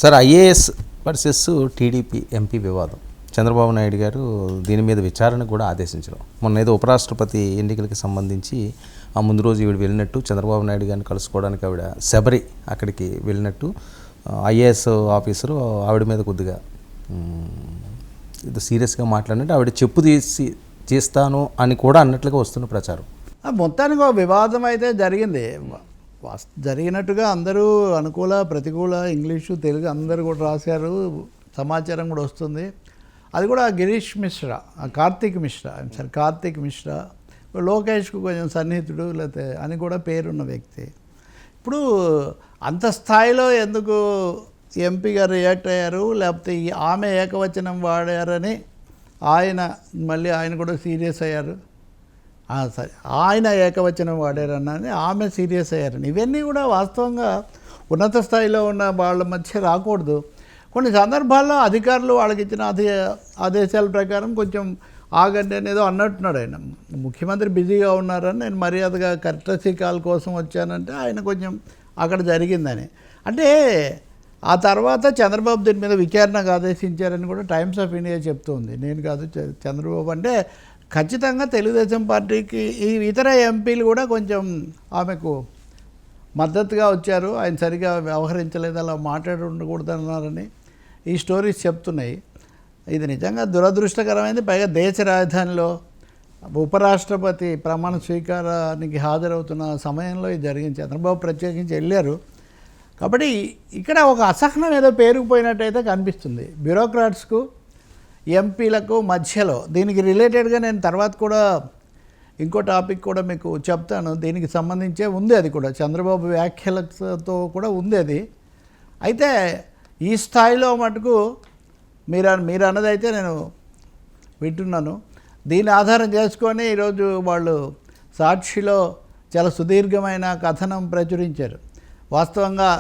Sir, IAS versus TDP MP వివాదం, చంద్రబాబు నాయుడు గారు దీని మీద విచారణ కూడా ఆదేశించడం. మొన్న ఏదో ఉపరాష్ట్రపతి ఎన్నికలకి సంబంధించి ఆ ముందు రోజు ఈవిడ వెళ్ళినట్టు, చంద్రబాబు నాయుడు గారిని కలుసుకోవడానికి ఆవిడ శబరి అక్కడికి వెళ్ళినట్టు ఐఏఎస్ ఆఫీసరు ఆవిడ మీద కొద్దిగా ఇది సీరియస్గా మాట్లాడినట్టు, ఆవిడ చెప్పు తీసి చేస్తాను అని కూడా అన్నట్లుగా వస్తున్న ప్రచారం. మొత్తానికి ఒక వివాదం అయితే జరిగింది. జరిగినట్టుగా అందరూ అనుకూల ప్రతికూల ఇంగ్లీషు తెలుగు అందరూ కూడా రాశారు, సమాచారం కూడా వస్తుంది. అది కూడా గిరీష్ మిశ్రా, కార్తీక్ మిశ్రా లోకేష్కు కొంచెం సన్నిహితుడు లేకపోతే అని కూడా పేరున్న వ్యక్తి. ఇప్పుడు అంత స్థాయిలో ఎందుకు ఎంపీగా రియాక్ట్ అయ్యారు, లేకపోతే ఆమె ఏకవచనం వాడారని ఆయన కూడా సీరియస్ అయ్యారు. సరే, ఆయన ఏకవచనం వాడారని ఆమె సీరియస్ అయ్యారని, ఇవన్నీ కూడా వాస్తవంగా ఉన్నత స్థాయిలో ఉన్న వాళ్ళ మధ్య రాకూడదు. కొన్ని సందర్భాల్లో అధికారులు వాళ్ళకి ఇచ్చిన ఆదేశాల ప్రకారం కొంచెం ఆగండి అనేదో అన్నట్టున్నాడు ఆయన. ముఖ్యమంత్రి బిజీగా ఉన్నారని నేను మర్యాదగా కర్టసీ కాల్ కోసం వచ్చానంటే ఆయన కొంచెం అక్కడ జరిగిందని. అంటే ఆ తర్వాత చంద్రబాబు దీని మీద విచారణకు ఆదేశించారని కూడా టైమ్స్ ఆఫ్ ఇండియా చెప్తుంది. నేను కాదు, చంద్రబాబు. అంటే ఖచ్చితంగా తెలుగుదేశం పార్టీకి ఈ ఇతర ఎంపీలు కూడా కొంచెం ఆమెకు మద్దతుగా వచ్చారు. ఆయన సరిగా వ్యవహరించలేదు, అలా మాట్లాడి ఉండకూడదన్నారని ఈ స్టోరీస్ చెప్తున్నాయి. ఇది నిజంగా దురదృష్టకరమైంది. పైగా దేశ రాజధానిలో ఉపరాష్ట్రపతి ప్రమాణ స్వీకారానికి హాజరవుతున్న సమయంలో ఇది జరిగింది. చంద్రబాబు ప్రత్యేకించి వెళ్ళారు కాబట్టి ఇక్కడ ఒక అసహనం ఏదో పేరుకుపోయినట్టయితే కనిపిస్తుంది బ్యూరోక్రాట్స్కు ఎంపీలకు మధ్యలో. దీనికి రిలేటెడ్గా నేను తర్వాత కూడా ఇంకో టాపిక్ కూడా మీకు చెప్తాను, దీనికి సంబంధించే ఉంది. అది కూడా చంద్రబాబు వ్యాఖ్యలతో కూడా ఉంది అది. అయితే ఈ స్థాయిలో మటుకు మీరు అన్నదైతే నేను వింటున్నాను. దీన్ని ఆధారం చేసుకొని ఈరోజు వాళ్ళు సాక్షిలో చాలా సుదీర్ఘమైన కథనం ప్రచురించారు. వాస్తవంగా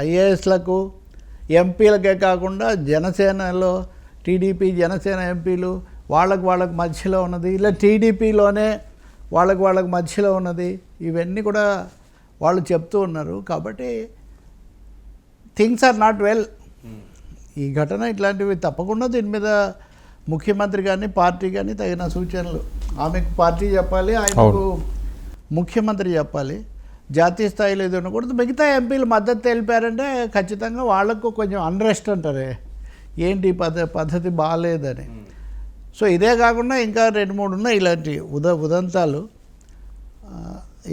ఐఏఎస్లకు ఎంపీలకే కాకుండా జనసేనలో టీడీపీ జనసేన ఎంపీలు వాళ్ళకు మధ్యలో ఉన్నది, ఇలా టీడీపీలోనే వాళ్ళకు మధ్యలో ఉన్నది, ఇవన్నీ కూడా వాళ్ళు చెప్తూ ఉన్నారు. కాబట్టి థింగ్స్ ఆర్ నాట్ వెల్. ఈ ఘటన ఇట్లాంటివి తప్పకుండా దీని మీద ముఖ్యమంత్రి కానీ పార్టీ కానీ తగిన సూచనలు, ఆమెకు పార్టీ చెప్పాలి, ఆయనకు ముఖ్యమంత్రి చెప్పాలి. జాతీయ స్థాయిలో ఇది ఉండకూడదు. మిగతా ఎంపీలు మద్దతు తెలిపారంటే ఖచ్చితంగా వాళ్లకు కొంచెం అన్రెస్ట్ అంటారే, ఏంటి పద్ధతి బాగాలేదని. సో ఇదే కాకుండా ఇంకా 2-3 ఉన్నాయి ఇలాంటి ఉదంతాలు.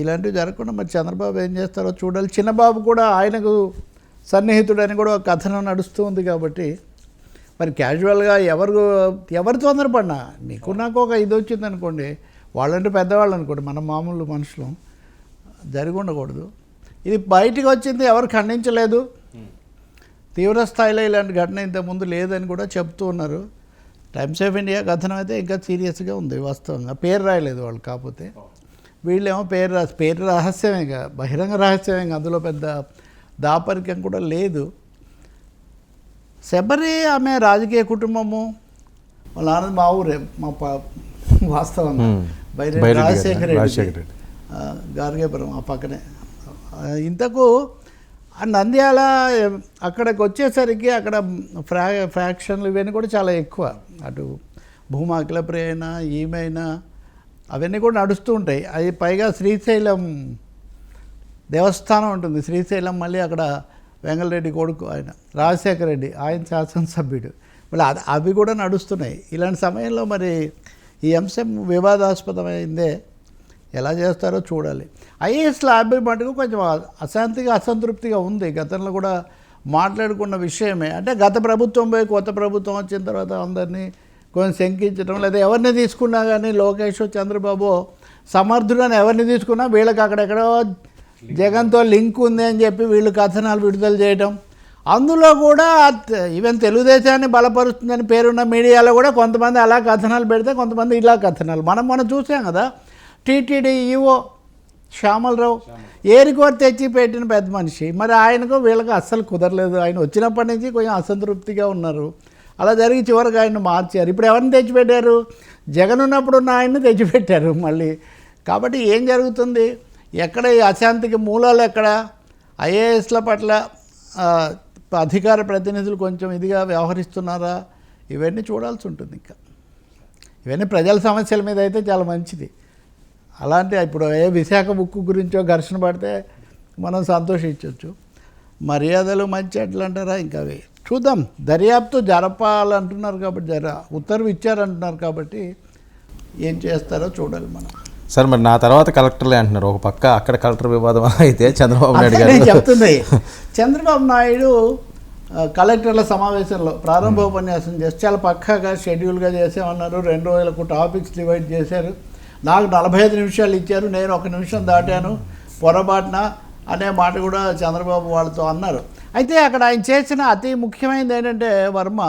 ఇలాంటివి జరగకుండా మరి చంద్రబాబు ఏం చేస్తారో చూడాలి. చిన్నబాబు కూడా ఆయనకు సన్నిహితుడని కూడా ఒక కథనం నడుస్తూ ఉంది. కాబట్టి మరి క్యాజువల్గా ఎవరు తొందరపడినా, నీకు నాకు ఒక ఇది వచ్చింది అనుకోండి, వాళ్ళంటే పెద్దవాళ్ళు అనుకోండి, మన మామూలు మనుషులు, జరిగి ఉండకూడదు. ఇది బయటికి వచ్చింది, ఎవరు ఖండించలేదు. తీవ్ర స్థాయిలో ఇలాంటి ఘటన ఇంతకుముందు లేదని కూడా చెప్తూ ఉన్నారు. టైమ్స్ ఆఫ్ ఇండియా కథనం అయితే ఇంకా సీరియస్గా ఉంది. వాస్తవంగా పేరు రాయలేదు వాళ్ళు, కాకపోతే వీళ్ళేమో పేరు రహస్యమేగా, బహిరంగ రహస్యమేగా, అందులో పెద్ద దాపరికం కూడా లేదు. శబరి ఆమె రాజకీయ కుటుంబము, వాళ్ళ నాన్న మా ఊరే, వాస్తవంగా రాజశేఖర రెడ్డి గార్గేపురం ఆ పక్కనే. ఇంతకు నంద్యాల అక్కడికి వచ్చేసరికి అక్కడ ఫ్రాక్షన్లు ఇవన్నీ కూడా చాలా ఎక్కువ. అటు భూమా అఖిలప్రియ అయినా ఈమెయినా అవన్నీ కూడా నడుస్తూ ఉంటాయి. అది పైగా శ్రీశైలం దేవస్థానం ఉంటుంది, శ్రీశైలం. మళ్ళీ అక్కడ వెంగళరెడ్డి కొడుకు ఆయన రాజశేఖర రెడ్డి, ఆయన శాసనసభ్యుడు. మళ్ళీ అవి కూడా నడుస్తున్నాయి. ఇలాంటి సమయంలో మరి ఈ అంశం వివాదాస్పదమైందే, ఎలా చేస్తారో చూడాలి. ఐఏఎస్ ల్యాబ్ మటుకు కొంచెం అసంతృప్తిగా ఉంది. గతంలో కూడా మాట్లాడుకున్న విషయమే. అంటే గత ప్రభుత్వం పోయి కొత్త ప్రభుత్వం వచ్చిన తర్వాత అందరినీ కొంచెం శంకించడం, లేదా ఎవరిని తీసుకున్నా కానీ లోకేష్ చంద్రబాబు సమర్థుడని ఎవరిని తీసుకున్నా వీళ్ళకి అక్కడెక్కడో జగన్తో లింక్ ఉంది అని చెప్పి వీళ్ళు కథనాలు విడుదల చేయడం. అందులో కూడా ఈవెన్ తెలుగుదేశాన్ని బలపరుస్తుందని పేరున్న మీడియాలో కూడా కొంతమంది అలా కథనాలు పెడితే, కొంతమంది ఇలా కథనాలు. మనం చూసాం కదా, టీటీడీ ఈవో శ్యామలరావు ఏరికోరి తెచ్చి పెట్టిన పెద్ద మనిషి. మరి ఆయనకు వీళ్ళకి అస్సలు కుదరలేదు. ఆయన వచ్చినప్పటి నుంచి కొంచెం అసంతృప్తిగా ఉన్నారు. అలా జరిగి చివరికి ఆయన్ని మార్చారు. ఇప్పుడు ఎవరిని తెచ్చిపెట్టారు? జగన్ ఉన్నప్పుడు ఉన్న ఆయన్ని తెచ్చిపెట్టారు మళ్ళీ. కాబట్టి ఏం జరుగుతుంది, ఎక్కడ ఈ అశాంతికి మూలాలు ఎక్కడ? ఐఏఎస్ల పట్ల అధికార ప్రతినిధులు కొంచెం ఇదిగా వ్యవహరిస్తున్నారా, ఇవన్నీ చూడాల్సి ఉంటుంది. ఇంకా ఇవన్నీ ప్రజల సమస్యల మీద అయితే చాలా మంచిది. అలాంటి ఇప్పుడు ఏ విశాఖ ఉక్కు గురించో ఘర్షణ పడితే మనం సంతోషించవచ్చు. మర్యాదలు మంచి అట్లా అంటారా, ఇంకా అవి చూద్దాం. దర్యాప్తు జరపాలంటున్నారు కాబట్టి ఉత్తర్వు ఇచ్చారంటున్నారు కాబట్టి ఏం చేస్తారో చూడాలి మనం. సార్ మరి నా తర్వాత కలెక్టర్లే అంటున్నారు. ఒక పక్క అక్కడ కలెక్టర్ వివాదం అయితే చంద్రబాబు నాయుడు గారు చెప్తుంది. చంద్రబాబు నాయుడు కలెక్టర్ల సమావేశంలో ప్రారంభోపన్యాసం చేసి చాలా పక్కాగా షెడ్యూల్గా చేసామన్నారు. 2 రోజులకు టాపిక్స్ డివైడ్ చేశారు. నాకు 45 నిమిషాలు ఇచ్చారు, నేను 1 నిమిషం దాటాను పొరపాటున అనే మాట కూడా చంద్రబాబు వాళ్ళతో అన్నారు. అయితే అక్కడ ఆయన చేసిన అతి ముఖ్యమైనది ఏంటంటే వర్మ,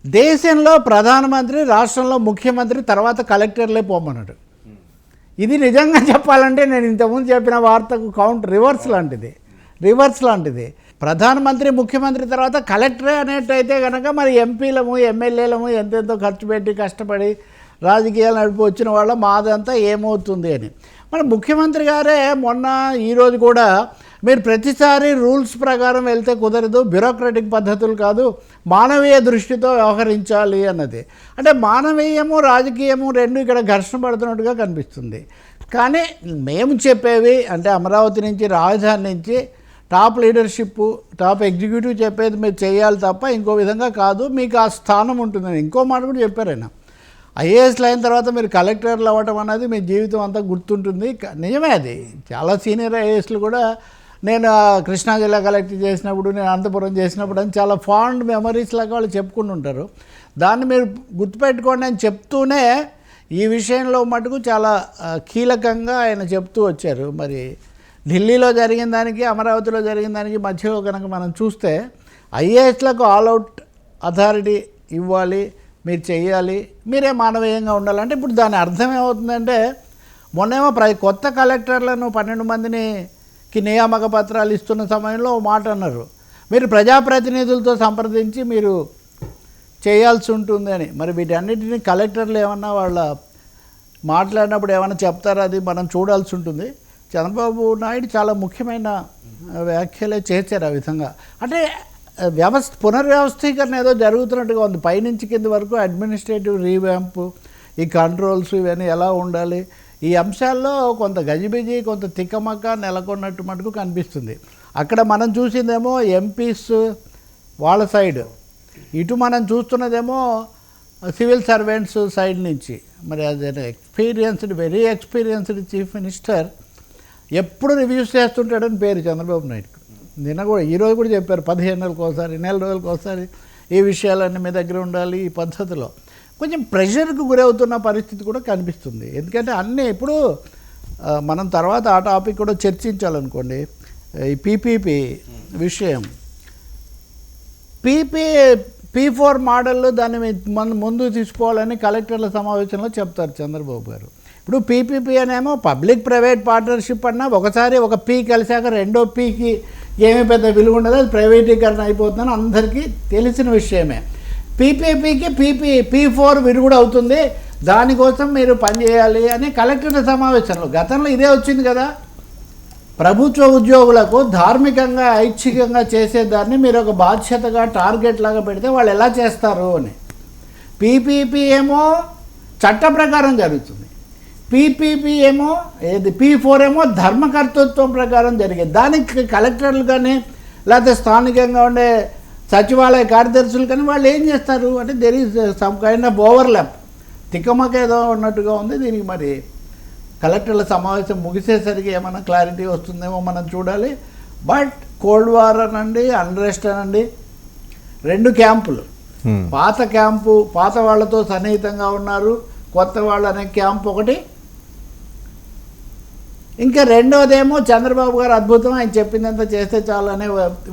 దేశంలో ప్రధానమంత్రి, రాష్ట్రంలో ముఖ్యమంత్రి, తర్వాత కలెక్టర్లే పోమన్నాడు. ఇది నిజంగా చెప్పాలంటే నేను ఇంతకుముందు చెప్పిన వార్తకు రివర్స్ లాంటిది. ప్రధానమంత్రి, ముఖ్యమంత్రి తర్వాత కలెక్టరే అనేటైతే కనుక మరి ఎంపీలము, ఎమ్మెల్యేలము ఎంతెంతో ఖర్చు పెట్టి కష్టపడి రాజకీయాలు నడిపి వచ్చిన వాళ్ళ మాదంతా ఏమవుతుంది అని. మరి ముఖ్యమంత్రి గారే మొన్న ఈరోజు కూడా మీరు ప్రతిసారి రూల్స్ ప్రకారం వెళ్తే కుదరదు, బ్యూరోక్రటిక్ పద్ధతులు కాదు, మానవీయ దృష్టితో వ్యవహరించాలి అన్నది. అంటే మానవీయము రాజకీయము రెండు ఇక్కడ ఘర్షణ పడుతున్నట్టుగా కనిపిస్తుంది. కానీ మేము చెప్పేవి అంటే అమరావతి నుంచి, రాజధాని నుంచి టాప్ లీడర్షిప్, టాప్ ఎగ్జిక్యూటివ్ చెప్పేది మీరు చేయాలి తప్ప ఇంకో విధంగా కాదు, మీకు ఆ స్థానం ఉంటుందని. ఇంకో మాట కూడా చెప్పారు ఆయన, ఐఏఎస్లు అయిన తర్వాత మీరు కలెక్టర్లు అవ్వటం అనేది మీ జీవితం అంతా గుర్తుంటుంది. నిజమే, అది చాలా సీనియర్ ఐఏఎస్లు కూడా నేను కృష్ణా జిల్లా కలెక్టర్ చేసినప్పుడు, నేను అనంతపురం చేసినప్పుడు అని చాలా ఫాండ్ మెమరీస్ లాగా వాళ్ళు చెప్పుకుంటూ ఉంటారు. దాన్ని మీరు గుర్తుపెట్టుకోండి అని చెప్తూనే ఈ విషయంలో మటుకు చాలా కీలకంగా ఆయన చెప్తూ వచ్చారు. మరి ఢిల్లీలో జరిగిన దానికి, అమరావతిలో జరిగిన దానికి మధ్యలో కనుక మనం చూస్తే ఐఏఎస్లకు ఆల్అవుట్ అథారిటీ ఇవ్వాలి, మీరు చెయ్యాలి, మీరే మానవీయంగా ఉండాలంటే ఇప్పుడు దాని అర్థం ఏమవుతుందంటే, మొన్నేమో కొత్త కలెక్టర్లను 12 మందికి నియామక పత్రాలు ఇస్తున్న సమయంలో మాట అన్నారు, మీరు ప్రజాప్రతినిధులతో సంప్రదించి మీరు చేయాల్సి ఉంటుంది అని. మరి వీటన్నిటిని కలెక్టర్లు ఏమన్నా వాళ్ళ మాట్లాడినప్పుడు ఏమైనా చెప్తారా, అది మనం చూడాల్సి ఉంటుంది. చంద్రబాబు నాయుడు చాలా ముఖ్యమైన వ్యాఖ్యలే చేశారు ఆ విధంగా. అంటే పునర్వ్యవస్థీకరణ ఏదో జరుగుతున్నట్టుగా ఉంది. పైనుంచి కింద వరకు అడ్మినిస్ట్రేటివ్ రీవ్యాంప్, ఈ కంట్రోల్స్ ఇవన్నీ ఎలా ఉండాలి, ఈ అంశాల్లో కొంత గజిబిజి, కొంత తిక్కమక్క నెలకొన్నట్టు మటుకు కనిపిస్తుంది. అక్కడ మనం చూసిందేమో ఎంపీస్ వాళ్ళ సైడ్, ఇటు మనం చూస్తున్నదేమో సివిల్ సర్వెంట్స్ సైడ్ నుంచి. మరి అదే వెరీ ఎక్స్పీరియన్స్డ్ చీఫ్ మినిస్టర్ ఎప్పుడు రివ్యూస్ చేస్తుంటాడని పేరు చంద్రబాబు నాయుడుకు. నిన్న కూడా, ఈరోజు కూడా చెప్పారు, 15 నెలలకు ఒకసారి, నెల రోజులకు ఒకసారి ఈ విషయాలన్నీ మీ దగ్గర ఉండాలి. ఈ పద్ధతిలో కొంచెం ప్రెషర్కు గురవుతున్న పరిస్థితి కూడా కనిపిస్తుంది. ఎందుకంటే అన్నీ ఇప్పుడు మనం తర్వాత ఆ టాపిక్ కూడా చర్చించాలనుకోండి. ఈ పీపీపీ విషయం, P4 మోడల్ దాన్ని మనం ముందు తీసుకోవాలని కలెక్టర్ల సమావేశంలో చెప్తారు చంద్రబాబు గారు. ఇప్పుడు పీపీపీ అనేమో పబ్లిక్ ప్రైవేట్ పార్ట్నర్షిప్ అన్నా ఒకసారి ఒక పీ కలిసాక రెండో పీకి ఏమీ పెద్ద విలువ ఉండదు, అది ప్రైవేటీకరణ అయిపోతుందని అందరికీ తెలిసిన విషయమే. పీపీపీకి P4 విరుగుడు అవుతుంది, దానికోసం మీరు పనిచేయాలి అని కలెక్టర్ల సమావేశంలో గతంలో ఇదే వచ్చింది కదా. ప్రభుత్వ ఉద్యోగులకు ధార్మికంగా, ఐచ్ఛికంగా చేసేదాన్ని మీరు ఒక బాధ్యతగా టార్గెట్ లాగా పెడితే వాళ్ళు ఎలా చేస్తారు అని. పీపీపీ ఏమో చట్ట ప్రకారం జరుగుతుంది, పీపీపీ ఏమో P4 ఏమో ధర్మకర్తృత్వం ప్రకారం జరిగేది. దానికి కలెక్టర్లు కానీ లేకపోతే స్థానికంగా ఉండే సచివాలయ కార్యదర్శులు కానీ వాళ్ళు ఏం చేస్తారు అంటే there is some kind of overlap, తిక్కమక ఏదో ఉన్నట్టుగా ఉంది. దీనికి మరి కలెక్టర్ల సమావేశం ముగిసేసరికి ఏమైనా క్లారిటీ వస్తుందేమో మనం చూడాలి. బట్ కోల్డ్ వార్ అనండి, అన్రెస్ట్ అనండి, 2 క్యాంపులు, పాత క్యాంపు పాత వాళ్ళతో సన్నిహితంగా ఉన్నారు, కొత్త వాళ్ళు అనే క్యాంప్ ఒకటి, ఇంకా రెండోదేమో చంద్రబాబు గారు అద్భుతం, ఆయన చెప్పిందంతా చేస్తే చాలు అనే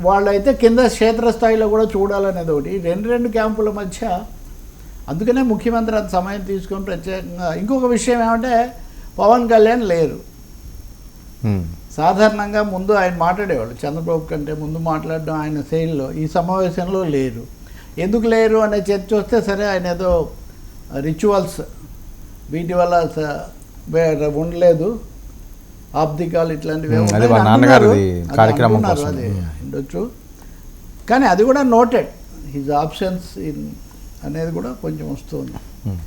వాళ్ళు అయితే కింద క్షేత్రస్థాయిలో కూడా చూడాలనేది ఒకటి. 2 క్యాంపుల మధ్య అందుకనే ముఖ్యమంత్రి అంత సమయం తీసుకొని ప్రత్యేకంగా. ఇంకొక విషయం ఏమంటే పవన్ కళ్యాణ్ లేరు. సాధారణంగా ముందు ఆయన మాట్లాడేవాళ్ళు, చంద్రబాబు కంటే ముందు మాట్లాడడం ఆయన శైలిలో. ఈ సమావేశంలో లేరు. ఎందుకు లేరు అనే చర్చ వస్తే సరే ఆయన ఏదో రిచువల్స్ వీటి వల్ల ఉండలేదు, ఆబ్దికాలు ఇట్లాంటివి ఉండొచ్చు. కానీ అది కూడా నోటెడ్ హిజ్ ఆప్షన్స్ ఇన్ అనేది కూడా కొంచెం వస్తుంది.